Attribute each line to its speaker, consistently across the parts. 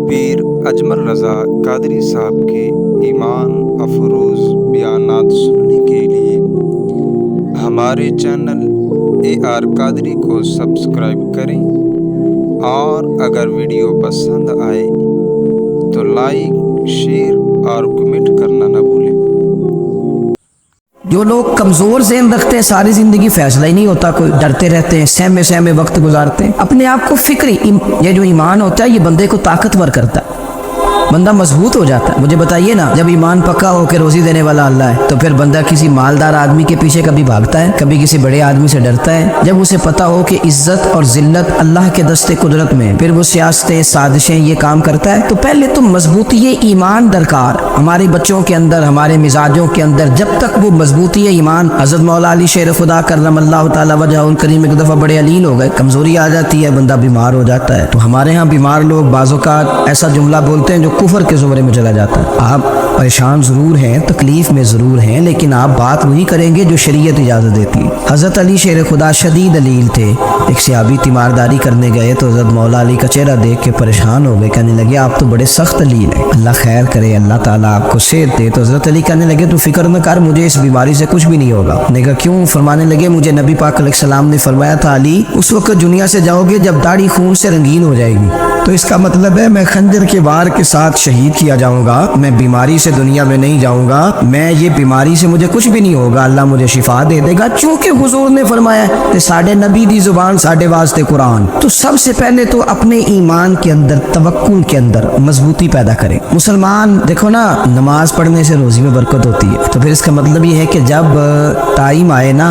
Speaker 1: پیر اجمل رضا قادری صاحب کے ایمان افروز بیانات سننے کے لیے ہمارے چینل AR قادری کو سبسکرائب کریں، اور اگر ویڈیو پسند آئے تو لائک، شیئر اور کمنٹ کرنا نہ بھولیں۔
Speaker 2: جو لوگ کمزور ذہن رکھتے ہیں ساری زندگی فیصلہ ہی نہیں ہوتا، کوئی ڈرتے رہتے ہیں، سہمے وقت گزارتے ہیں، اپنے آپ کو فکری یہ جو ایمان ہوتا ہے یہ بندے کو طاقتور کرتا ہے، بندہ مضبوط ہو جاتا ہے۔ مجھے بتائیے نا، جب ایمان پکا ہو کے روزی دینے والا اللہ ہے تو پھر بندہ کسی مالدار آدمی کے پیچھے کبھی بھاگتا ہے، کبھی کسی بڑے آدمی سے ڈرتا ہے؟ جب اسے پتا ہو کہ عزت اور ذلت اللہ کے دست قدرت میں، پھر وہ سیاستیں، سازشیں یہ کام کرتا ہے۔ تو پہلے تو مضبوطی ایمان درکار ہمارے بچوں کے اندر، ہمارے مزاجوں کے اندر، جب تک وہ مضبوطی ایمان، حضرت مولا علی شیر خدا کرم اللہ تعالی وجہ الکریم ایک دفعہ بڑے علیل ہو گئے، کمزوری آ جاتی ہے، بندہ بیمار ہو جاتا ہے۔ تو ہمارے ہاں بیمار لوگ بعض اوقات ایسا جملہ بولتے ہیں جو کفر کے زمرے میں چلا جاتا ہے۔ آپ پریشان ضرور ہیں، تکلیف میں ضرور ہیں، لیکن آپ بات وہی کریں گے جو شریعت اجازت دیتی ہے۔ حضرت علی شیر خدا شدید علیل تھے، ایک صحابی تیمارداری کرنے گئے تو حضرت مولا علی کا چہرہ دیکھ کے پریشان ہو گئے، کہنے لگے آپ تو بڑے سخت علیل ہیں، اللہ خیر کرے، اللہ تعالیٰ آپ کو صحت دے۔ تو حضرت علی کہنے لگے تو فکر نہ کر، مجھے اس بیماری سے کچھ بھی نہیں ہوگا۔ نے کہا کیوں؟ فرمانے لگے مجھے نبی پاک علیہ السلام نے فرمایا تھا علی اس وقت دنیا سے جاؤ گے جب داڑھی خون سے رنگین ہو جائے گی، تو اس کا مطلب ہے میں خنجر کے وار کے ساتھ شہید کیا جاؤں گا، میں بیماری سے دنیا میں نہیں جاؤں گا، میں یہ بیماری سے مجھے کچھ بھی نہیں ہوگا، اللہ مجھے شفا دے دے گا، چونکہ حضور نے فرمایا کہ ساڈے نبی دی زبان ساڈے واسطے قرآن۔ تو سب سے پہلے تو اپنے ایمان کے اندر، توکل کے اندر مضبوطی پیدا کریں۔ مسلمان دیکھو نا، نماز پڑھنے سے روزی میں برکت ہوتی ہے، تو پھر اس کا مطلب یہ ہے کہ جب ٹائم آئے نا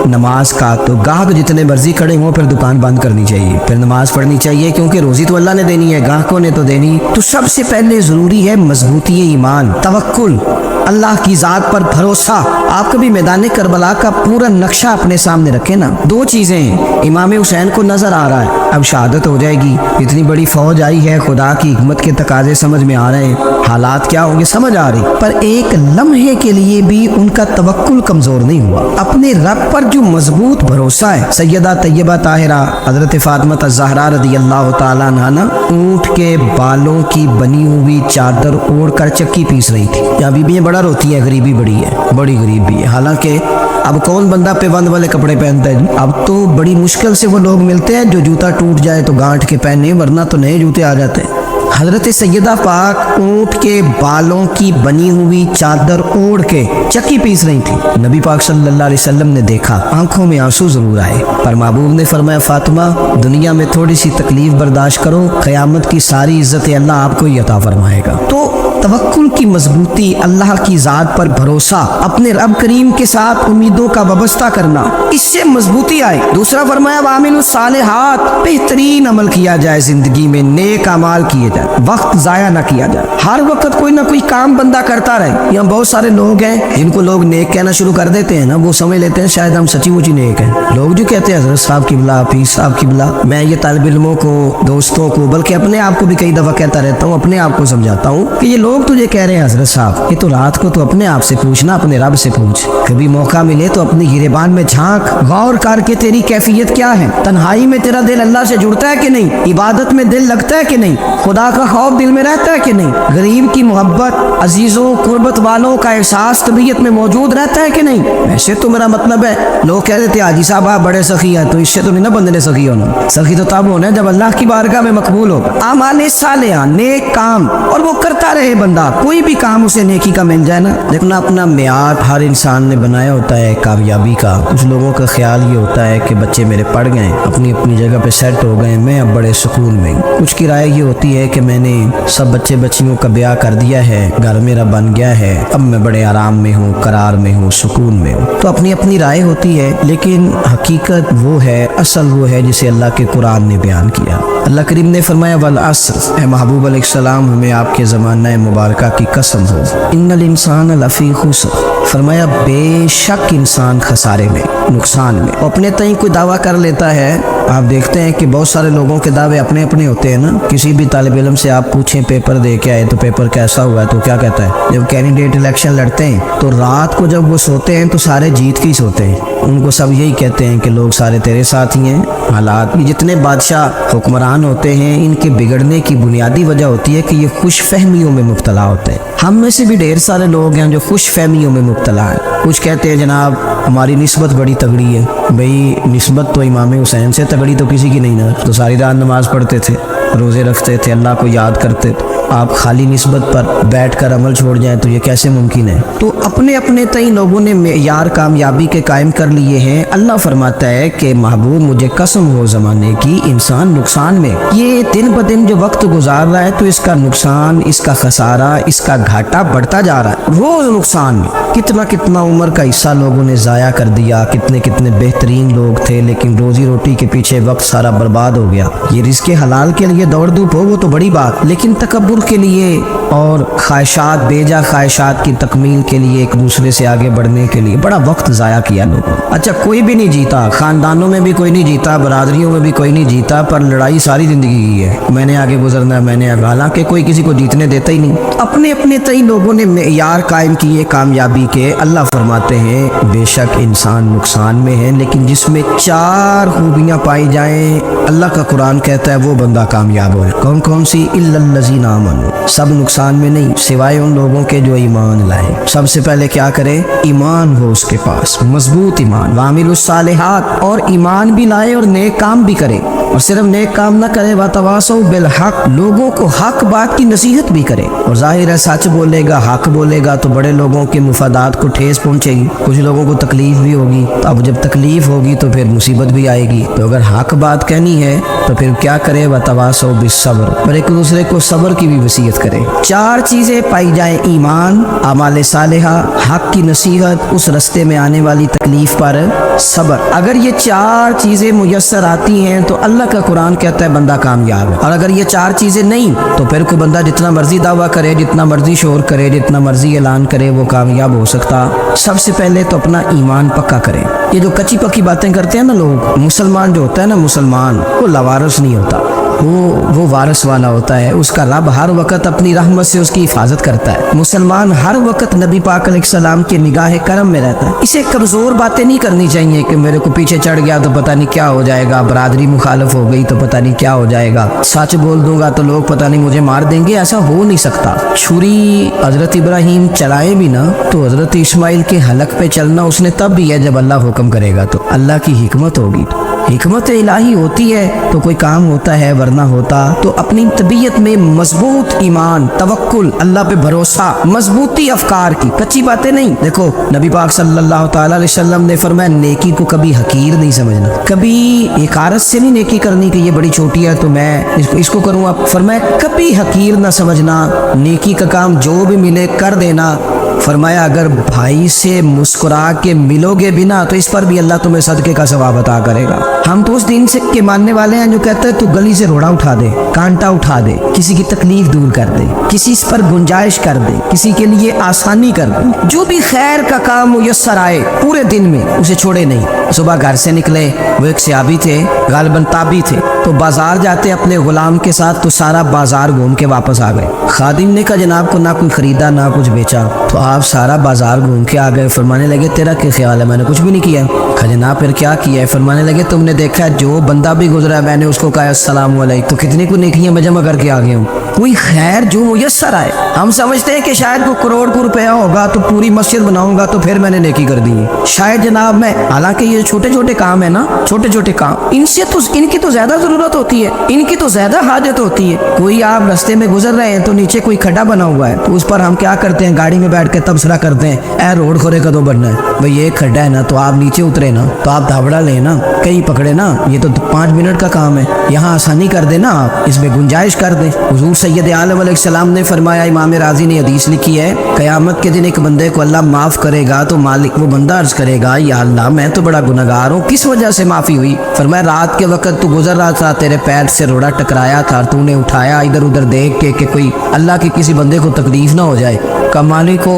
Speaker 2: نماز کا تو گاہک جتنے مرضی کھڑے ہوں پھر دکان بند کرنی چاہیے، پھر نماز پڑھنی چاہیے، کیونکہ روزی تو اللہ نے دینی ہے، گاہکوں نے تو دینی۔ تو سب سے پہلے ضروری ہے مضبوطی ایمان، توکل، اللہ کی ذات پر بھروسہ۔ آپ کبھی میدان کربلا کا پورا نقشہ اپنے سامنے رکھیں نا، دو چیزیں ہیں، امام حسین کو نظر آ رہا ہے اب شہادت ہو جائے گی، اتنی بڑی فوج آئی ہے، خدا کی حکمت کے تقاضے سمجھ میں آ رہے ہیں، حالات کیا ہوں گے سمجھ آ رہی، پر ایک لمحے کے لیے بھی ان کا توکل کمزور نہیں ہوا، اپنے رب پر جو مضبوط بھروسہ ہے۔ سیدہ طیبہ طاہرہ حضرت فاطمہ الزہرا رضی اللہ تعالیٰ عنہا اونٹ کے بالوں کی بنی ہوئی چادر اوڑھ کر چکی پیس رہی تھی۔ یا بیویاں بڑا روتی ہے، غریبی بڑی ہے، بڑی غریبی ہے، حالانکہ اب کون بندہ پیوند والے کپڑے پہنتا ہے؟ اب تو بڑی مشکل سے وہ لوگ ملتے ہیں جو جوتا ٹوٹ جائے تو گانٹھ کے پہنے، ورنہ تو نئے جوتے آ جاتے ہیں۔ حضرت سیدہ پاک اونٹ کے بالوں کی بنی ہوئی چادر اوڑھ کے چکی پیس رہی تھی۔ نبی پاک صلی اللہ علیہ وسلم نے دیکھا، آنکھوں میں آنسو ضرور آئے، پر محبوب نے فرمایا فاطمہ دنیا میں تھوڑی سی تکلیف برداشت کرو، قیامت کی ساری عزت اللہ آپ کو ہی عطا فرمائے گا۔ تو توکل کی مضبوطی، اللہ کی ذات پر بھروسہ، اپنے رب کریم کے ساتھ امیدوں کا وابستہ کرنا، اس سے مضبوطی آئے۔ دوسرا فرمایا وَعَمِلُوا الصَّالِحَاتِ، بہترین عمل کیا جائے زندگی میں، نیک اعمال کیے جائے، وقت ضائع نہ کیا جائے، ہر وقت کوئی نہ کوئی کام بندہ کرتا رہے۔ یہاں بہت سارے لوگ ہیں جن کو لوگ نیک کہنا شروع کر دیتے ہیں نا، وہ سمجھ لیتے ہیں شاید ہم سچی مچی نیک ہیں۔ لوگ جو کہتے ہیں حضرت صاحب قبلہ، پیر صاحب قبلہ، میں یہ طالب علموں کو، دوستوں کو، بلکہ اپنے آپ کو بھی کئی دفعہ کہتا رہتا ہوں، اپنے آپ کو سمجھاتا ہوں کہ یہ لوگ تجھے کہہ رہے ہیں حضرت صاحب، یہ تو رات کو تو اپنے آپ سے پوچھنا، اپنے رب سے پوچھ، کبھی موقع ملے تو اپنی گریبان میں جھانک، غور کر کے تیری کیفیت کیا ہے، تنہائی میں تیرا دل اللہ سے جڑتا ہے کہ نہیں، عبادت میں دل لگتا ہے کہ نہیں، خدا کا خوف دل میں رہتا ہے کہ نہیں، غریب کی محبت، عزیزوں قربت والوں کا احساس طبیعت میں موجود رہتا ہے کہ نہیں۔ ویسے تو میرا مطلب ہے، لوگ کہہ دیتے حاجی صاحب آپ بڑے سخی ہیں، تو اس سے تو نہیں نا بندے نے سخی ہونا، سخی تو تب ہونا ہے جب اللہ کی بارگاہ میں مقبول ہوگا۔ اعمال صالحہ، نیک کام، اور وہ کرتا رہے بندہ، کوئی بھی کام اسے نیکی کا مل جائے نا۔ دیکھنا اپنا معیار ہر انسان نے بنایا ہوتا ہے کامیابی کا۔ کچھ لوگوں کا خیال یہ ہوتا ہے کہ بچے میرے پڑھ گئے، اپنی اپنی جگہ پہ سیٹ ہو گئے، میں اب بڑے سکون میں ہوں۔ کچھ کی رائے یہ ہوتی ہے کہ میں نے سب بچے بچیوں کا بیاہ کر دیا ہے، گھر میرا بن گیا ہے، اب میں بڑے آرام میں ہوں، قرار میں ہوں، سکون میں ہوں۔ تو اپنی اپنی رائے ہوتی ہے، لیکن حقیقت وہ ہے، اصل وہ ہے جسے اللہ کے قرآن نے بیان کیا۔ اللہ کریم نے فرمایا والعصر، اے محبوب علیہ السلام ہمیں آپ کے زمانہ مبارکہ کی قسم ہو، ان الانسان لفی خسر فرمایا بے شک انسان خسارے میں، نقصان میں۔ اپنے تئیں کوئی دعویٰ کر لیتا ہے، آپ دیکھتے ہیں کہ بہت سارے لوگوں کے دعوے اپنے اپنے ہوتے ہیں نا۔ کسی بھی طالب علم سے آپ پوچھیں پیپر دے کے آئے تو پیپر کیسا ہوا ہے، تو کیا کہتا ہے؟ جب کینڈیڈیٹ الیکشن لڑتے ہیں تو رات کو جب وہ سوتے ہیں تو سارے جیت کے ہی سوتے ہیں، ان کو سب یہی کہتے ہیں کہ لوگ سارے تیرے ساتھ ہی ہیں۔ حالات یہ جتنے بادشاہ حکمران ہوتے ہیں، ان کے بگڑنے کی بنیادی وجہ ہوتی ہے کہ یہ خوش فہمیوں میں مبتلا ہوتے ہیں۔ ہم میں سے بھی ڈھیر سارے لوگ ہیں جو خوش فہمیوں میں مبتلا ہیں۔ کچھ کہتے ہیں جناب ہماری نسبت بڑی تگڑی ہے، بھئی نسبت تو امام حسین سے تگڑی تو کسی کی نہیں نا، تو ساری رات نماز پڑھتے تھے، روزے رکھتے تھے، اللہ کو یاد کرتے تھے۔ آپ خالی نسبت پر بیٹھ کر عمل چھوڑ جائیں تو یہ کیسے ممکن ہے؟ تو اپنے اپنے تئیں لوگوں نے معیار کامیابی کے قائم کر لیے ہیں۔ اللہ فرماتا ہے کہ محبوب مجھے قسم ہو زمانے کی، انسان نقصان میں، یہ دن بدن جو وقت گزار رہا ہے تو اس کا نقصان، اس کا خسارہ، اس کا گھاٹا بڑھتا جا رہا ہے، روز نقصان میں۔ کتنا کتنا عمر کا حصہ لوگوں نے ضائع کر دیا، کتنے کتنے بہترین لوگ تھے لیکن روزی روٹی کے پیچھے وقت سارا برباد ہو گیا۔ یہ رزق حلال کے لیے دوڑ دھوپ ہو وہ تو بڑی بات، لیکن تکبر کے لیے اور خواہشات، بیجا خواہشات کی تکمیل کے لیے، ایک دوسرے سے آگے بڑھنے کے لیے بڑا وقت ضائع کیا لوگوں نے۔ اچھا کوئی بھی نہیں جیتا، خاندانوں میں بھی کوئی نہیں جیتا، برادریوں میں بھی کوئی نہیں جیتا، پر لڑائی ساری زندگی کی ہے، میں نے آگے گزرنا ہے، میں نے آگے، حالانکہ کوئی کسی کو جیتنے دیتا ہی نہیں۔ اپنے اپنے تئیں لوگوں نے معیار قائم کیے کامیابی کے۔ اللہ فرماتے ہیں بے شک انسان نقصان میں ہے، لیکن جس میں 4 خوبیاں پائی جائیں، اللہ کا قرآن کہتا ہے وہ بندہ کامیاب ہو۔ کون کون سی؟ الا الذین آمنوا، سب نقصان میں نہیں سوائے ان لوگوں کے جو ایمان لائے۔ سب سے پہلے کیا کرے؟ ایمان ہو اس کے پاس، مضبوط ایمان، وعملوا الصالحات، اور ایمان بھی لائے اور نیک کام بھی کرے، اور صرف نیک کام نہ کرے، وتواصوا بالحق، لوگوں کو حق بات کی نصیحت بھی کرے۔ اور ظاہر ہے سچ بولے گا، حق بولے گا تو بڑے لوگوں کے مفادات کو ٹھیس پہنچے گی، کچھ لوگوں کو تکلیف بھی ہوگی، اب جب تکلیف ہوگی تو پھر مصیبت بھی آئے گی۔ تو اگر حق بات کہنی ہے تو پھر کیا کرے؟ وتواصوا بالصبر، اور ایک دوسرے کو صبر کی بھی وصیت کرے۔ 4 چیزیں پائی جائیں، ایمان، اعمال صالحہ، حق کی نصیحت، اس رستے میں آنے والی تکلیف پر صبر۔ اگر یہ 4 چیزیں میسر آتی ہیں تو اللہ کا قرآن کہتا ہے بندہ کامیاب ہے۔ اور اگر یہ 4 چیزیں نہیں تو پھر کوئی بندہ جتنا مرضی دعویٰ کرے، جتنا مرضی شور کرے، جتنا مرضی اعلان کرے، وہ کامیاب ہو سکتا۔ سب سے پہلے تو اپنا ایمان پکا کرے۔ یہ جو کچی پکی باتیں کرتے ہیں نا لوگ، مسلمان جو ہوتا ہے نا، مسلمان وہ لاوارث نہیں ہوتا، وہ وارث والا ہوتا ہے، اس کا رب ہر وقت اپنی رحمت سے اس کی حفاظت کرتا ہے۔ مسلمان ہر وقت نبی پاک علیہ السلام کے نگاہ کرم میں رہتا ہے۔ اسے کمزور باتیں نہیں کرنی چاہیے کہ میرے کو پیچھے چڑھ گیا تو پتہ نہیں کیا ہو جائے گا، برادری مخالف ہو گئی تو پتہ نہیں کیا ہو جائے گا، سچ بول دوں گا تو لوگ پتہ نہیں مجھے مار دیں گے، ایسا ہو نہیں سکتا۔ چھری حضرت ابراہیم چلائے بھی نا تو حضرت اسماعیل کے حلق پہ چلنا اس نے تب بھی ہے جب اللہ حکم کرے گا، تو اللہ کی حکمت ہوگی، حکمت الہی ہوتی ہے تو کوئی کام ہوتا ہے، ورنہ ہوتا تو اپنی طبیعت میں مضبوط ایمان، توکل، اللہ پہ بھروسہ، مضبوطی افکار کی، کچی باتیں نہیں۔ دیکھو نبی پاک صلی اللہ تعالی علیہ وسلم نے فرمایا نیکی کو کبھی حقیر نہیں سمجھنا، کبھی حقارت سے نہیں نیکی کرنی کہ یہ بڑی چھوٹی ہے تو میں اس کو کروں۔ اب فرمایا کبھی حقیر نہ سمجھنا، نیکی کا کام جو بھی ملے کر دینا۔ فرمایا اگر بھائی سے مسکرا کے ملو گے بنا تو اس پر بھی اللہ تمہیں صدقے کا ثواب عطا کرے گا۔ ہم تو اس دین سے کے ماننے والے ہیں جو کہتے ہیں تو گلی سے روڑا اٹھا دے، کانٹا اٹھا دے، کسی کی تکلیف دور کر دے، کسی اس پر گنجائش کر دے، کسی کے لیے آسانی کر دے، جو بھی خیر کا کام میسر آئے پورے دن میں اسے چھوڑے نہیں۔ صبح گھر سے نکلے، وہ ایک صحابی تھے، غالباً تابعی تھے، تو بازار جاتے اپنے غلام کے ساتھ تو سارا بازار گھوم کے واپس آ گئے۔ خادم نے کہا جناب کو نہ کوئی خریدا نہ کچھ بیچا، تو آپ سارا بازار گھوم کے آ گئے۔ فرمانے لگے تیرا کیا خیال ہے؟ میں نے کچھ بھی نہیں کیا۔ کہا جناب پھر کیا کیا ہے؟ فرمانے لگے تم نے دیکھا جو بندہ بھی گزرا ہے میں نے اس کو کہا السلام علیکم، تو کتنی کو نیکیاں میں جمع کر کے آ گیا ہوں۔ کوئی خیر جو میسر آئے، ہم سمجھتے ہیں کہ شاید کوئی کروڑ کو روپیہ ہوگا تو پوری مسجد بناؤں گا تو پھر میں نے نیکی کر دی ہے، شاید جناب میں، حالانکہ یہ چھوٹے چھوٹے کام ہے نا، چھوٹے چھوٹے کام، ان کی تو زیادہ ضرورت ہوتی ہے، ان کی تو زیادہ حاجت ہوتی ہے۔ کوئی آپ رستے میں گزر رہے ہیں تو نیچے کوئی کھڈا بنا ہوا ہے تو اس پر ہم کیا کرتے ہیں؟ گاڑی میں بیٹھ کے تبصرہ کرتے ہیں اے روڈ کھورے کدو بننا ہے بھائی، یہ کھڈا ہے نا تو آپ نیچے اترے نا، تو آپ دھاوڑا لیں نا، کہیں پکڑے نا، یہ تو 5 منٹ کا کام ہے، یہاں آسانی کر دے نا، آپ اس میں گنجائش کر دیں۔ حضور سے सैयद आलम अलैहिस्सलाम ने फरमाया, इमाम राजी ने हदीस लिखी है, क़यामत के दिन एक बंदे को अल्लाह माफ़ करेगा तो मालिक वो बंदा अर्ज करेगा, या अल्लाह मैं तो बड़ा गुनहगार हूँ, किस वजह से माफ़ी हुई? फरमाया रात के वक्त तू गुजर रहा था, तेरे पैर से रोड़ा टकराया था, तूने उठाया इधर उधर देख के कि कोई अल्लाह के किसी बंदे को तकलीफ ना हो जाए। का मालिक हो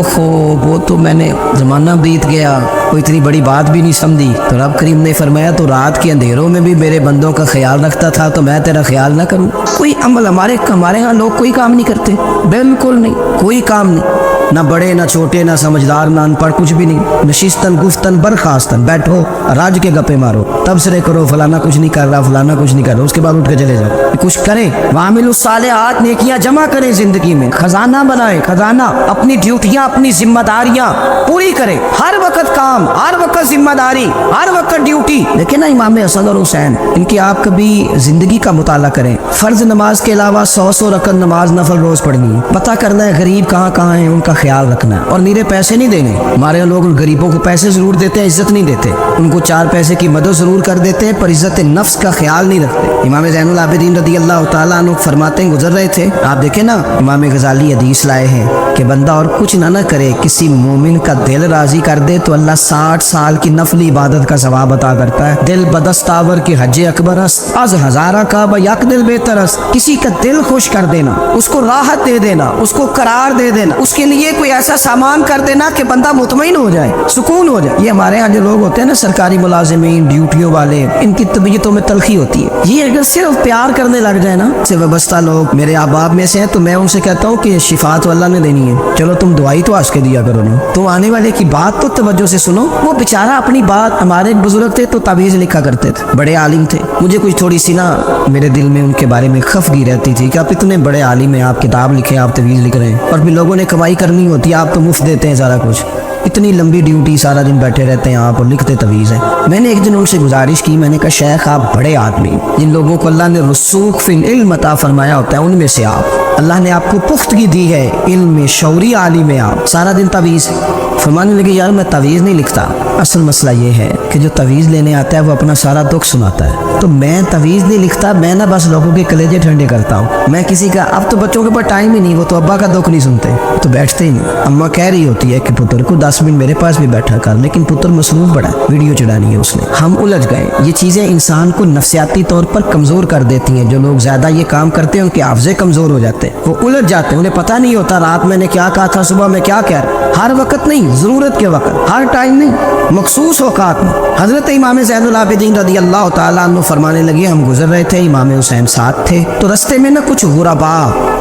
Speaker 2: वो तो मैंने ज़माना बीत गया, कोई इतनी बड़ी बात भी नहीं समझी। तो रब करीम ने फरमाया तो रात के अंधेरों में भी मेरे बंदों का ख्याल रखता था, तो मैं तेरा ख्याल ना करूँ? कोई अमल हमारे यहाँ लोग कोई काम नहीं करते, बिल्कुल नहीं, कोई काम नहीं, ना बड़े ना छोटे ना समझदार ना अनपढ़, कुछ भी नहीं। नशिस्तन गुफ्तन बरखास्तन, बैठो राज के गप्पे मारो, तबसरे करो, फलाना कुछ नहीं कर रहा, फलाना कुछ नहीं कर रहा, उसके बाद उठ के चले जाओ। कुछ करें, वामिलुस सालिहात, नेकियां जमा करें जिंदगी में, खजाना बनाए, खजाना, अपनी ड्यूटियां अपनी जिम्मेदारियां पूरी करें, हर वक्त काम, हर वक्त जिम्मेदारी, हर वक्त ड्यूटी। लेकिन ना इमाम हसन और हुसैन, इनकी आप कभी जिंदगी का मुताला करें, फर्ज नमाज के अलावा 100 रकत नमाज नफल रोज पढ़नी है, पता करना है गरीब कहाँ कहाँ है, उनका ख्याल रखना है, और नीरे पैसे नहीं देने। हमारे लोग गरीबों को पैसे जरूर देते हैं, इज्जत नहीं देते, उनको 4 पैसे की मदद जरूर कर देते हैं, पर इज्जत नफ्स का ख्याल नहीं रखते। इमाम ज़ैनुल आबिदीन रज़ी अल्लाह तआला अन्हु फरमाते हैं, गुजर रहे थे, आप देखें ना, इमाम गज़ाली हदीस लाए हैं कि बंदा और कुछ ना करे, किसी मोमिन का दिल राजी कर दे तो अल्लाह 60 साल की नफली इबादत का सवाब अता करता है। दिल बदस्तावर की हज अकबर अज हजारा का बयक दिल बेहतरस, किसी का दिल खुश कर देना, उसको राहत दे देना, उसको करार दे देना, उसके लिए कोई ऐसा सामान कर देना कि बंदा मुतमईन हो जाए, सुकून हो जाए। ये हमारे यहाँ जो लोग होते हैं ना, सरकारी मुलाजिमीन, ड्यूटियों वाले, इनकी तबीयतों में तलखी होती है। ये अगर सिर्फ प्यार करने लग जाए ना, से वाबस्ता लोग मेरे अहबाब में से हैं, तो मैं उनसे कहता हूँ कि शिफा तो अल्लाह ने देनी है, चलो तुम दुआई तो आज के दिया करो ना, तो आने वाले की बात तो तवज्जो से सुनो। वो बेचारा अपनी बात, हमारे बुजुर्ग थे तो तावीज़ लिखा करते थे, बड़े आलिम थे, मुझे कुछ थोड़ी सी ना मेरे दिल में उनके बारे में खफगी रहती थी कि आप इतने बड़े आलिम हैं, आप किताब लिखे, आप तवीज़ लिख रहे हैं, और भी लोगों ने कमाई करनी होती है, आप तो मुफ्त देते हैं सारा कुछ, इतनी लंबी ड्यूटी, सारा दिन बैठे रहते हैं आप और लिखते तवीज़ हैं। मैंने एक दिन उनसे गुजारिश की, मैंने कहा शेख आप बड़े आदमी, जिन लोगों को अल्लाह ने रसूख फिल इल्म अता फरमाया होता है, उनमें से आप, अल्लाह ने आपको पुख्तगी दी है, इल्म में शौरी आलिम में, आप सारा दिन तवीज़। फरमाने लगे यार मैं तवीज़ नहीं लिखता, असल मसला ये है कि जो तवीज़ लेने आता है वो अपना सारा दुख सुनाता है, तो मैं तवीज़ नहीं लिखता, मैं ना बस लोगों के कलेजे ठंडे करता हूँ। मैं किसी का, अब तो बच्चों के पास टाइम ही नहीं, वो तो अब्बा का दुख नहीं सुनते, तो बैठते ही नहीं। अम्मा कह रही होती है कि पुत्र को 10 मिनट मेरे पास भी बैठा कर, लेकिन पुत्र मसरूफ बड़ा, वीडियो चढ़ानी है उसने, हम उलझ गए। ये चीज़ें इंसान को नफसियाती तौर पर कमज़ोर कर देती हैं। जो लोग ज़्यादा ये काम करते हैं उनके हाफ़ज़े कमज़ोर हो जाते हैं, वो उलझ जाते हैं, उन्हें पता नहीं होता रात मैंने क्या कहा था, सुबह में क्या कह रहा। हर वक्त नहीं, ज़रूरत के वक्त, हर टाइम नहीं, मखसूस औकात में। हज़रत इमाम ज़ैनुल आबिदीन रज़ी अल्लाह तआला अन्हु फरमाने लगे, हम गुजर रहे थे, इमाम हुसैन साथ थे, तो रस्ते में ना कुछ गुरबा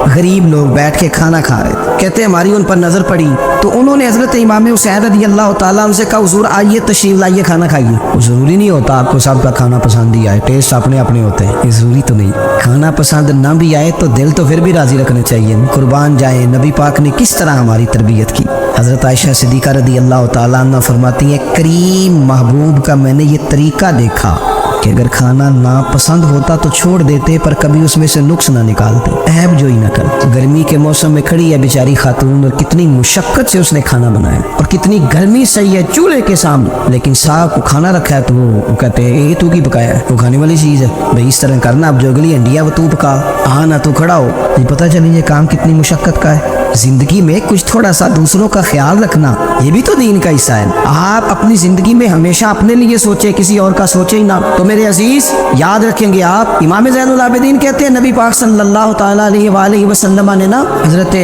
Speaker 2: गरीब लोग बैठ के खाना खा रहे थे। कहते हमारी उन पर नज़र पड़ी तो उन्होंने हज़रत इमाम हुसैन रज़ी अल्लाह तआला अन्हु से कहा, हुज़ूर आइए तशरीफ़ लाइए, खाना खाइए। वो ज़रूरी नहीं होता आपको सबका खाना पसंद ही आए, टेस्ट अपने अपने होते हैं, ये ज़रूरी तो नहीं। खाना पसंद ना भी आए तो दिल तो फिर भी राज़ी रखने चाहिए, कुर्बान जाए। नबी पाक ने किस तरह हमारी तरबियत की। हज़रत आयशा सिद्दीक़ा रज़ी अल्लाह तआला अन्हा फरमाती हैं, करीम महबूब का मैंने ये तरीका देखा कि अगर खाना ना पसंद होता तो छोड़ देते, पर कभी उसमें से नुक्स ना निकालते, ऐब जो ही ना करते। गर्मी के मौसम में खड़ी है बेचारी खातून, और कितनी मुशक्क़त से उसने खाना बनाया, और कितनी गर्मी सही है चूल्हे के सामने, लेकिन साहब को खाना रखा है तो वो कहते हैं ये तू की पकाया है, वो खाने वाली चीज़ है भाई, इस तरह करना, अब जो अगली हंडिया वो तू पका, हाँ ना तू खड़ा हो। ये पता चले ये काम कितनी मुशक्क़त का है। जिंदगी में कुछ थोड़ा सा दूसरों का ख्याल रखना, ये भी तो दीन का हिस्सा है। आप अपनी जिंदगी में हमेशा अपने लिए सोचे, किसी और का सोचे ही ना। तो मेरे अजीज याद रखेंगे आप, इमाम ज़ैनुल आबिदीन कहते हैं नबी पाक सल्लल्लाहु तआला अलैहि वसल्लम ने ना हजरत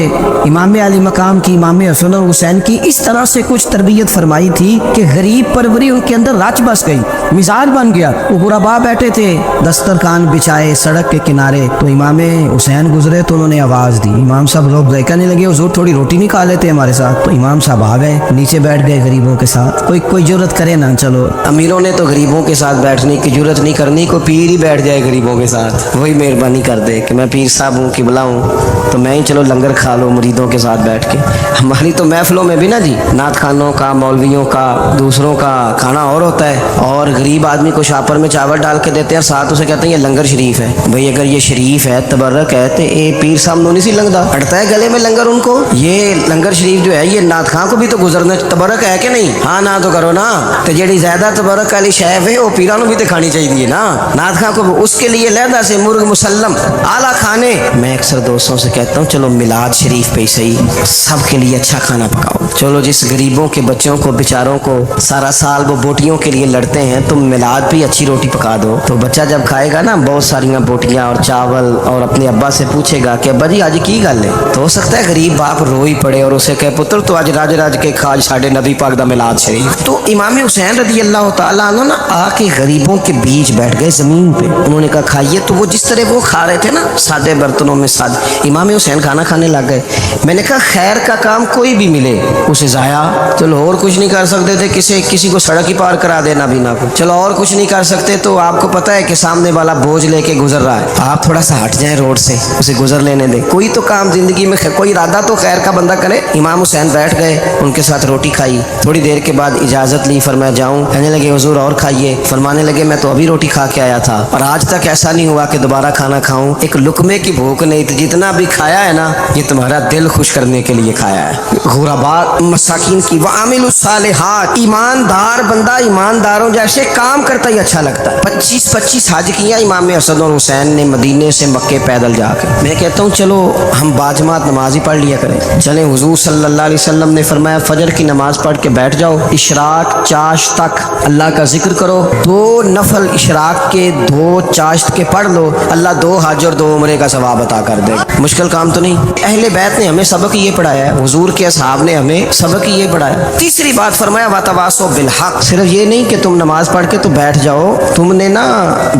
Speaker 2: इमाम अली मकाम की, इमाम हसन और हुसैन की इस तरह से कुछ तरबियत फरमाई थी कि गरीब परवरी उनके अंदर रच बस गई, मिजाज बन गया। वो गुरबा बैठे थे, दस्तरखान बिछाए सड़क के किनारे, तो इमाम हुसैन गुजरे तो उन्होंने आवाज़ दी, इमाम साहब लोग जायका नहीं लगे, हुजूर थोड़ी रोटी नहीं खा लेते हमारे साथ। तो इमाम साहब आ गए, नीचे बैठ गए गरीबों के साथ। कोई जुर्रत करे ना, चलो अमीरों ने तो गरीबों के साथ बैठने की जुर्रत नहीं करनी, कोई पीर ही बैठ जाए गरीबों के साथ, वही मेहरबानी कर दे कि मैं पीर साहब हूँ, किबला हूँ, तो मैं ही चलो लंगर खा लो मुरीदों के साथ बैठ के। हमारी तो महफिलों में भी ना जी, नात खानों का, मौलवियों का, दूसरों का खाना और होता है, और
Speaker 3: गरीब आदमी को शापर में चावल डाल के देते हैं और साथ उसे कहते हैं ये लंगर शरीफ है। भाई अगर ये शरीफ है, तबर्रक है, तो ये पीर साहब नूनी सी लंगदा अड़ता है गले में लंगर उनको। ये लंगर शरीफ जो है ये नाथ खां को भी तो गुजरना, तबर्रक है कि नहीं? हाँ ना तो करो ना। तो जेड़ी ज्यादा तबर्रक वाली शैफ है वो पीरा भी तो खानी चाहिए ना, नाथ खां को। उसके लिए लहदा से मुर्ग मुसल्लम आला खाने। मैं अक्सर दोस्तों से कहता हूँ चलो मिलाद शरीफ पे सही सबके लिए अच्छा खाना पकाओ। चलो जिस गरीबों के बच्चों को बेचारों को सारा साल वो बोटियों के लिए लड़ते हैं, तुम मिलाद पे अच्छी रोटी पका दो। तो बच्चा जब खाएगा ना बहुत सारियां बोटियां और चावल और अपने अब्बा से पूछेगा कि अब्बा जी आज की गल है, तो हो सकता है गरीब बाप रो ही पड़े और उसे कहे पुत्र तो आज राज राज के खाज साढ़े नबी पाक दा मिलाद शरीफ। तो इमाम हुसैन रदी अल्लाह तआला अन्हु ना आके गरीबों के बीच बैठ गए जमीन पे। उन्होंने कहा खाइए। तो वो जिस तरह वो खा रहे थे ना सादे बर्तनों में सादे, इमाम हुसैन खाना खाने लग गए। मैंने कहा खैर का काम कोई भी मिले उसे जाया, चलो और कुछ नहीं कर सकते थे, किसी को सड़क ही पार करा देना भी ना को, चलो और कुछ नहीं कर सकते तो आपको पता है कि सामने वाला बोझ लेके गुजर रहा है, आप थोड़ा सा हट जाए रोड से, उसे गुजर लेने दें। कोई तो काम जिंदगी में कोई इरादा तो खैर का बंदा करे। इमाम हुसैन बैठ गए, उनके साथ रोटी खाई। थोड़ी देर के बाद इजाजत ली, फरमाया जाऊं? कहने लगे हुजूर और खाइए। फरमाने लगे मैं तो अभी रोटी खा के आया था और आज तक ऐसा नहीं हुआ कि दोबारा खाना खाऊं। एक लुकमे की भूख नहीं थी, जितना भी खाया है ना ये तुम्हारा दिल खुश करने के लिए खाया है। गुरबा मसाकिन की वामिलुस सालिहात, ईमानदार बंदा ईमानदारों जैसे काम करता ही अच्छा लगता है। 25 हज किया इमाम हसन और हुसैन ने मदीने से मक्के पैदल जाकर। मैं कहता हूँ चलो हम बाजमात नमाज ही पढ़ लिया करें। चले हुजूर सल्लल्लाहु अलैहि वसल्लम ने फरमाया फजर की नमाज पढ़ के बैठ जाओ, इशराक चाश तक अल्लाह का जिक्र करो। 2 नफल इशराक के 2 चाश्त के पढ़ लो, अल्लाह 2 हज और 2 उम्रे का सवाब अता कर दे। मुश्किल काम तो नहीं। अहले बैत ने हमें सबक ये पढ़ाया है, हुजूर के असहाब ने हमें सबक ये पढ़ाया। तीसरी बात फरमाया वातवासो बिल हक। सिर्फ ये नहीं कि तुम नमाज पढ़ के तो बैठ जाओ, तुमने ना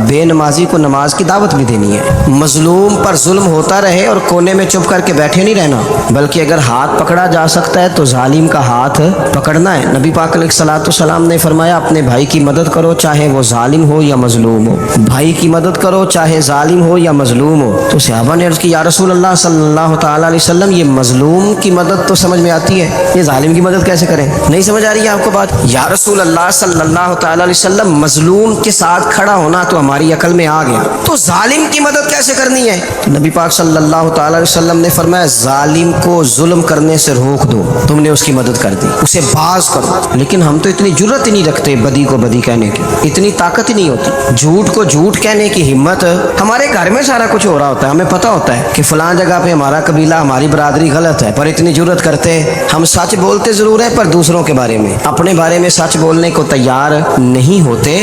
Speaker 3: बेनमाजी को नमाज की दावत भी देनी है। मजलूम पर जुल्म होता रहे और कोने में चुप करके बैठे नहीं रहना, बल्कि अगर हाथ पकड़ा जा सकता है तो जालिम का हाथ पकड़ना है। नबी पाक अलैहिस्सलाम ने फरमाया अपने भाई की मदद करो चाहे वो जालिम हो या मजलूम हो, भाई की मदद करो चाहे जालिम हो या मजलूम हो। तो सहाबा ने अर्ज की या रसूल अल्लाह सल्लल्लाहु तआला अलैहि वसल्लम ये मजलूम की मदद तो समझ में आती है, ये जालिम की मदद कैसे करें? नहीं समझ आ रही है आपको बात? या रसूल अल्लाह सल्लल्लाहु तआला अलैहि वसल्लम मजलूम के साथ खड़ा होना तो हमारी अकल में आ गया, तो जालिम की मदद कैसे करनी है? तो नबी पाक सल्लल्लाहु तआला अलैहि वसल्लम ने फरमाया जालिम को जुल्म करने से रोक दो, तुमने उसकी मदद कर दी, उसे बाज करो। लेकिन हम तो इतनी जुर्रत ही नहीं रखते बदी को बदी कहने की, इतनी ताकत ही नहीं होती। झूठ को झूठ कहने की हिम्मत, हमारे घर में सारा कुछ हो रहा होता है, हमें पता होता है कि फलां जगह पे हमारा कबीला हमारी बरादरी गलत है, पर इतनी जुर्रत करते हम सच बोलते जरूर है पर दूसरों के बारे में, अपने बारे में सच बोलने को तैयार नहीं होते।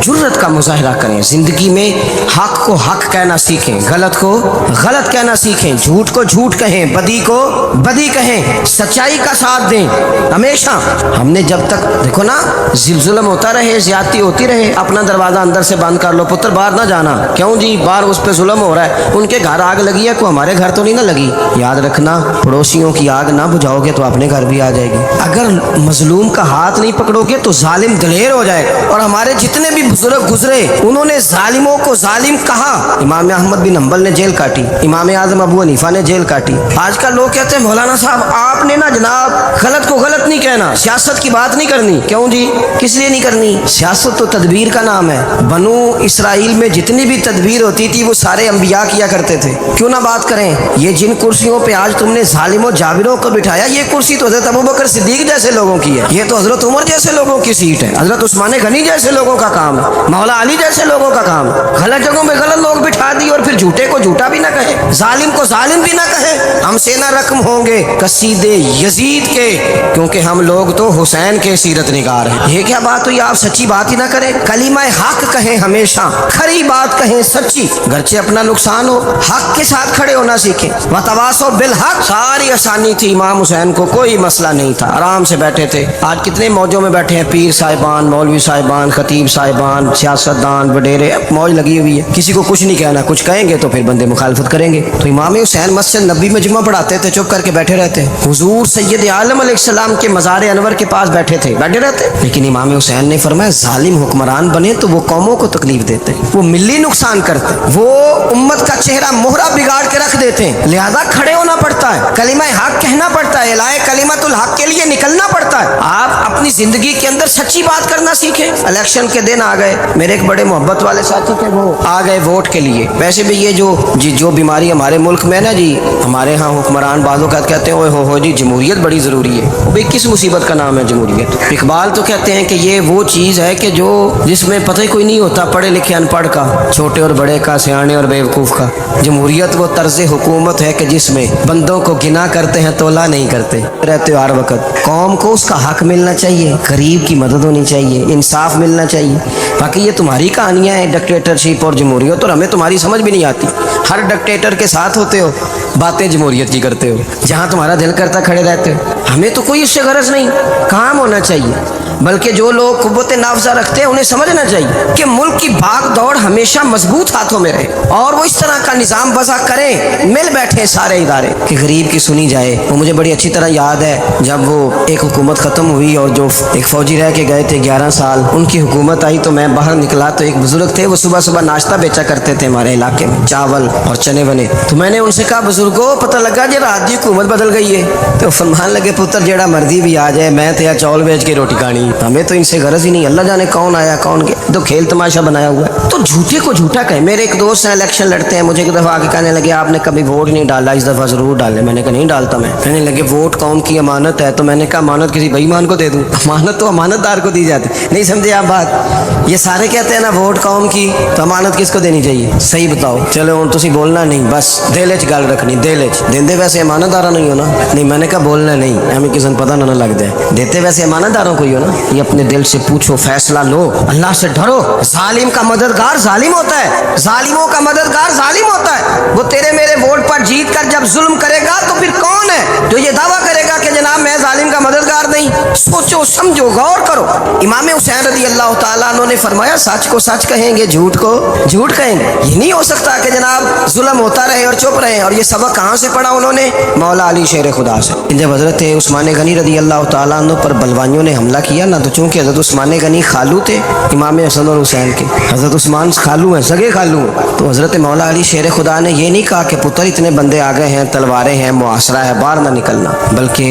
Speaker 3: जुर्रत का मुजाहिरा करें, जिंदगी में हक को हक कहना सीखें, गलत को गलत कहना सीखें, झूठ को झूठ कहें, बदी को बदी कहें, सच्चाई का साथ दें हमेशा। हमने जब तक देखो ना जुल्म होता रहे, ज्यादती होती रहे, अपना दरवाजा अंदर से बंद कर लो, पुत्र बाहर ना जाना। क्यों जी? बाहर उस पर जुल्म हो रहा है, उनके घर आग लगी है, को हमारे घर तो नहीं ना लगी। याद रखना पड़ोसियों की आग ना बुझाओगे तो अपने घर भी आ जाएगी। अगर मजलूम का हाथ नहीं पकड़ोगे तो जालिम दलेर हो जाएगा। और हमारे जितने भी बुजुर्ग गुजरे उन्होंने जालिमों को जालिम कहा। इमाम अहमद बिन हंबल ने जेल काटी, इमाम आजम अबू हनीफा ने जेल काटी। आजकल लोग कहते हैं मौलाना साहब आपने ना जनाब गलत को गलत नहीं कहना, सियासत की बात नहीं करनी। क्यों जी? किस लिए नहीं करनी? सियासत तो तदबीर का नाम है। बनु इसराइल में जितनी भी तदबीर होती थी वो सारे अंबिया किया करते थे। क्यों ना बात करें? ये जिन कुर्सियों पे आज तुमने जालिमों जाबिरों को बिठाया, ये कुर्सी तो हजरत अबू बकर सिद्दीक जैसे लोगों की है, ये तो हजरत उमर जैसे लोगों की सीट है, हजरत उस्मान गनी जैसे लोगों का काम है, मौला अली जैसे लोगों का काम। गलत जगहों में गलत लोग बिठा दी और फिर झूठे को झूठा भी ना कहे, जालिम को जालिम भी ना कहे। हमसे ना रकम होंगे कसीदे यजीद के, क्योंकि हम लोग तो हुसैन के सीरत निगार हैं। ये क्या बात हुई? आप सच्ची बात ही ना करें, कलीमा हक कहें, हमेशा खरी बात कहें, सच्ची, गरचे अपना नुकसान हो, हक के साथ खड़े होना सीखें। वतवासो बिल हक, सारी आसानी थी। इमाम हुसैन को कोई मसला नहीं था, आराम से बैठे थे। आज कितने मौजों में बैठे हैं, पीर साहिबान, मौलवी साहिबान, खतीब साहिबान, सियासतदान, वडेरे, मौज लगी हुई है। किसी को कुछ नहीं कहना, कुछ कहेंगे तो फिर बंदे मुखालफत करेंगे। तो इमाम हुसैन मस्जिद नबी में जुम्मा पढ़ाते थे, चुप करके बैठे रहते। हुजूर सैयद आलम अलैहिस्सलाम के मज़ार अनवर के पास बैठे थे, बैठे रहते। लेकिन इमाम हुसैन ने फरमाया जालिम हुक्मरान बने तो वो कौमों को तकलीफ देते, वो मिली नुकसान करते, वो उम्मत का चेहरा मोहरा बिगाड़ के रख देते हैं। लिहाजा खड़े होना पड़ता है, कलिमा हक कहना पड़ता है, इलाए कलिमतुल हक के लिए निकलना पड़ता है। आप अपनी जिंदगी के अंदर सच्ची बात करना सीखें, इलेक्शन के दिन आ गए, मेरे एक बड़े मोहब्बत वाले साथी थे, वो आ गए वोट के लिए। वैसे भी ये जो बीमारी हमारे मुल्क में ना जी, हमारे यहाँ हुक्मरान बाज़ों का कहते हैं ओए हो जी जमहूरियत बड़ी ज़रूरी है। वो भी किस मुसीबत का नाम है जमहूरियत। इकबाल तो कहते हैं कि ये वो चीज़ है कि जिसमें पता ही कोई नहीं होता, पढ़े लिखे अनपढ़ का, छोटे और बड़े का, सियाने और बेवकूफ़ का। जमहूरियत वो तर्ज हुकूमत है कि जिसमें बंदों को गिना करते हैं तोला नहीं करते रहते हो हर वक्त। कौम को उसका हक मिलना चाहिए, गरीब की मदद होनी चाहिए, इंसाफ मिलना चाहिए। बाकी ये तुम्हारी कहानियाँ हैं डिक्टेटरशिप और जमहूरियत, और हमें तुम्हारी समझ भी नहीं आती। हर डिक्टेटर के साथ होते हो, बातें जमहूरियत की करते हो, जहाँ तुम्हारा दिल करता खड़े रहते हो। हमें तो कोई इससे गरज नहीं, काम होना चाहिए। बल्कि जो लोग कुव्वत नाफजा रखते हैं उन्हें समझना चाहिए कि मुल्क की भाग दौड़ हमेशा मजबूत हाथों में रहे, और वो इस तरह का निज़ाम वज़ा करें, मिल बैठे सारे इदारे कि गरीब की सुनी जाए। वो मुझे बड़ी अच्छी तरह याद है जब वो एक हुकूमत ख़त्म हुई और जो एक फ़ौजी रह के गए थे 11 साल, उनकी हुकूमत आई तो मैं बाहर निकला तो एक बुजुर्ग थे, वो सुबह सुबह नाश्ता बेचा करते थे हमारे इलाके में, चावल और चने बने। तो मैंने उनसे कहा बुजुर्गो पता लगा जी रात की हुकूमत बदल गई है। तो फरमान लगे पुत्र जेड़ा मर्जी भी आ जाए, मैं तो यार चावल बेच के रोटी खानी, हमें तो इनसे गरज ही नहीं। अल्लाह जाने कौन आया कौन गया, तो खेल तमाशा बनाया हुआ है। तो झूठे को झूठा कहे। मेरे एक दोस्त हैं इलेक्शन लड़ते हैं, मुझे एक दफ़ा आके कहने लगे आपने कभी वोट नहीं डाला, इस दफ़ा ज़रूर डालें। मैंने कहा नहीं डालता मैं। कहने लगे वोट कौम की अमानत है। तो मैंने कहा अमानत किसी बेईमान को दे दूँ? अमानत तो अमानतदार को दी जाती। नहीं समझे आप बात? ये सारे कहते हैं ना वोट कौम की, तो अमानत किसको देनी चाहिए? सही बताओ। चलो हूँ तुम बोलना नहीं, बस दिल च गल रखनी, दिल च देंदे वैसे अमानतदारा नहीं हो ना। नहीं मैंने कहा बोलना नहीं, हमें किसी पता ना लग जाए, देते वैसे अमानतदारों को ही हो ना। ये अपने दिल से पूछो, फैसला लो, अल्लाह से डरो। जालिम का मददगार जालिम होता है, जालिमों का मददगार जालिम होता है। वो तेरे मेरे वोट पर जीत कर जब जुल्म करेगा तो फिर कौन है जो ये दावा करेगा कि जनाब मैं जालिम का मददगार नहीं? सोचो समझो गौर करो। इमाम हुसैन रज़ी अल्लाह ताला अन्हु ने फरमाया सच को सच कहेंगे, झूठ को झूठ कहेंगे। ये नहीं हो सकता कि जनाब जुल्म होता रहे और चुप रहे। और ये सबक कहाँ से पढ़ा उन्होंने? मौला अली शेर खुदा से। जब हज़रत उस्मान गनी रज़ी अल्लाह ताला अन्हु पर बलवानियों ने हमला किया ना, तो चूँकि हज़रत उस्मान गनी खालू थे इमाम हसन और हुसैन के, हज़रत उस्मान खालू हैं, सगे खालू हैं। तो हज़रत मौला अली शेर खुदा ने ये नहीं कहा कि पुत्र इतने बंदे आ गए हैं, तलवारें हैं, मुआसरा है, बाहर ना निकलना, बल्कि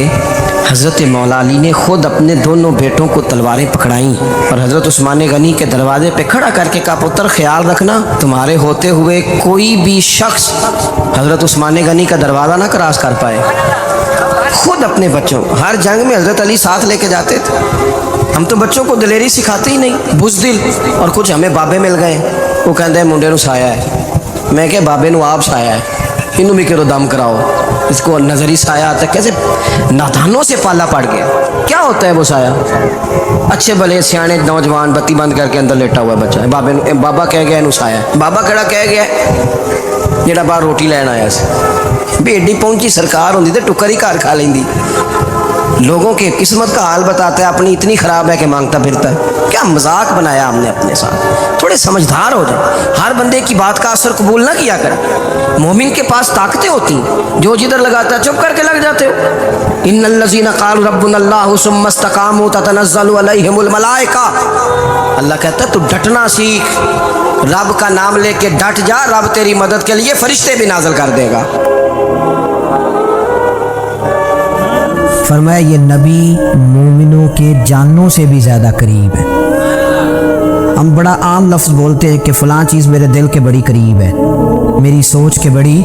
Speaker 3: हज़रत मौला अली ने खुद अपने दोनों बेटों को तलवारें पकड़ाई और हज़रत उस्मान गनी के दरवाजे पे खड़ा करके कहा पुत्र ख्याल रखना तुम्हारे होते हुए कोई भी शख्स हज़रत उस्मान गनी का दरवाज़ा ना क्रॉस कर पाए। खुद अपने बच्चों, हर जंग में हज़रत अली साथ लेके जाते थे। हम तो बच्चों को दिलेरी सिखाते ही नहीं, बुज़दिल। और कुछ हमें बाबे मिल गए, वो कहते हैं मुंडे नू साया है। मैं क्या बाबे नू आप साया है, इनू भी करो दम कराओ, इसको नजरी साया आता। कैसे नादानों से पाला पड़ गया। क्या होता है वो साया? अच्छे भले सियाने नौजवान बत्ती बंद करके अंदर लेटा हुआ बच्चा है, बाबा कह गया इनू साया। बाबा केड़ा कह गया जेड़ा बाहर रोटी लैन आया सी। भेड़ी पहुंची सरकार होंदी तो टुकर ही घर खा लेंदी। लोगों के किस्मत का हाल बताता है, अपनी इतनी खराब है कि मांगता फिरता है। क्या मजाक बनाया हमने अपने साथ। थोड़े समझदार हो जाए, हर बंदे की बात का असर कबूल ना किया करें। मोमिन के पास ताकतें होती हैं, जो जिधर लगाता है चुप करके लग जाते हो। इन्नल्लज़ीना क़ालू रब्बुनल्लाहु सुम्मा इस्तक़ामू ततनज़्ज़लु अलैहिमुल मलाइका। अल्लाह कहता है तू डटना सीख, रब का नाम लेके डट जा, रब तेरी मदद के लिए फरिश्ते भी नाज़िल कर देगा।
Speaker 2: फरमाया ये नबी मोमिनों के जानों से भी ज़्यादा करीब है। हम बड़ा आम लफ्ज़ बोलते हैं कि फ़लाँ चीज़ मेरे दिल के बड़ी करीब है, मेरी सोच के बड़ी।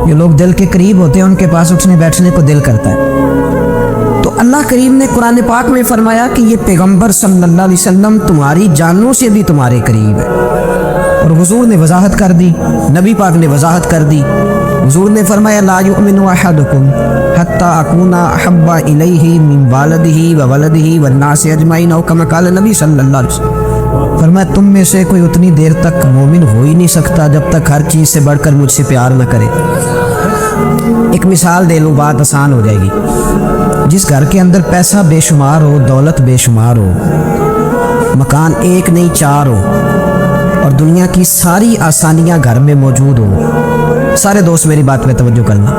Speaker 2: जो लोग दिल के करीब होते हैं उनके पास उठने बैठने को दिल करता है। तो अल्लाह करीम ने कुरान पाक में फरमाया कि ये पैगम्बर सल्लल्लाहु अलैहि वसल्लम तुम्हारी जानों से भी तुम्हारे करीब है। और हुजूर ने वजाहत कर दी, नबी पाक ने वजाहत कर दी। हुजूर ने फरमाया ला युमिनु अहदुकुम हत्ता अकूना अहब्बा इलैहि मिन वालिदिही व वलदिही वन्नास अजमाइन औ कमा क़ाल नबी सल्लल्लाहु अलैहि वसल्लम। फरमाया तुम में से कोई उतनी देर तक मोमिन हो ही नहीं सकता जब तक हर चीज़ से बढ़कर मुझसे प्यार न करे। एक मिसाल दे लूँ, बात आसान हो जाएगी। जिस घर के अंदर पैसा बेशुमार हो, दौलत बेशुमार हो, मकान एक नहीं चार हो और दुनिया की सारी आसानियाँ घर में मौजूद हो, सारे दोस्त मेरी बात पे तवज्जो करना,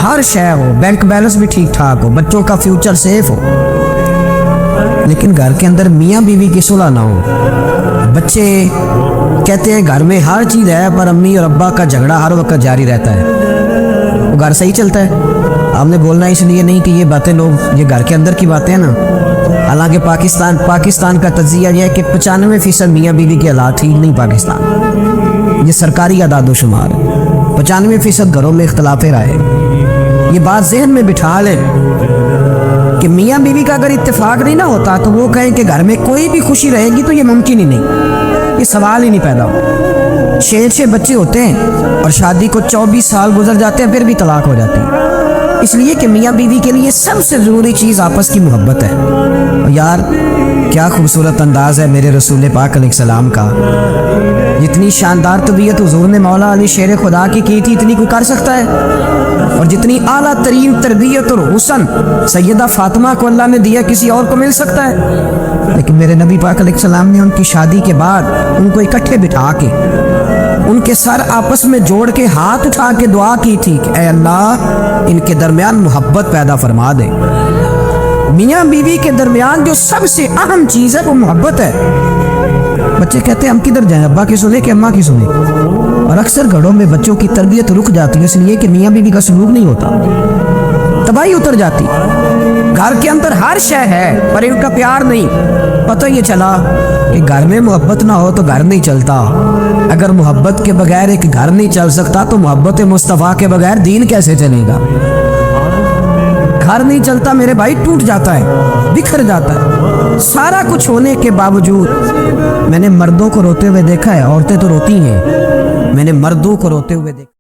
Speaker 2: हर शय हो, बैंक बैलेंस भी ठीक ठाक हो, बच्चों का फ्यूचर सेफ हो, लेकिन घर के अंदर मियाँ बीवी की सुलह ना हो। बच्चे कहते हैं घर में हर चीज़ है पर अम्मी और अब्बा का झगड़ा हर वक्त जारी रहता है, वो घर सही चलता है? आपने बोलना इसलिए नहीं कि ये बातें लोग, ये घर के अंदर की बातें हैं ना, हालांकि पाकिस्तान का तजिया यह है कि 95% मियाँ बीवी के हालात ठीक नहीं पाकिस्तान, ये सरकारी आदादोशुमार है। 95% घरों में इख्तलाफ राय है। ये बात जहन में बिठा लें कि मियाँ बीवी का अगर इत्तेफाक नहीं ना होता तो वो कहें कि घर में कोई भी खुशी रहेगी तो ये मुमकिन ही नहीं, ये सवाल ही नहीं पैदा हो। 6 बच्चे होते हैं और शादी को 24 साल गुजर जाते हैं, फिर भी तलाक हो जाती है, इसलिए कि मियाँ बीवी के लिए सबसे ज़रूरी चीज़ आपस की मोहब्बत है। और यार क्या खूबसूरत अंदाज़ है मेरे रसूल पाक अलैहिस्सलाम का। जितनी शानदार तबीयत हुजूर ने मौला अली शेर खुदा की थी, इतनी कोई कर सकता है? और जितनी आला तरीन तरबियत और हुस्न सैयदा फातिमा को अल्लाह ने दिया, किसी और को मिल सकता है? लेकिन मेरे नबी पाक अलैहिस्सलाम ने उनकी शादी के बाद उनको इकट्ठे बिठा के उनके सर आपस में जोड़ के हाथ उठा के दुआ की थी कि ऐ अल्लाह इनके दरमियान मोहब्बत पैदा फरमा दे। मियाँ बीवी के दरमियान जो सबसे अहम चीज़ है वो मोहब्बत है। बच्चे कहते हैं हम किधर जाएं, अब्बा की सुने कि अम्मा की सुने, और अक्सर घरों में बच्चों की तरबियत रुक जाती है इसलिए कि मियाँ बीवी का सलूक नहीं होता, तबाही उतर जाती। घर के अंदर हर शय है पर इनका प्यार नहीं। पता ये चला कि घर में मोहब्बत ना हो तो घर नहीं चलता। अगर मोहब्बत के बगैर एक घर नहीं चल सकता तो मोहब्बत मुस्तफ़ा के बगैर दीन कैसे चलेगा? घर नहीं चलता मेरे भाई, टूट जाता है, बिखर जाता है। सारा कुछ होने के बावजूद मैंने मर्दों को रोते हुए देखा है, औरतें तो रोती हैं, मैंने मर्दों को रोते हुए देखा।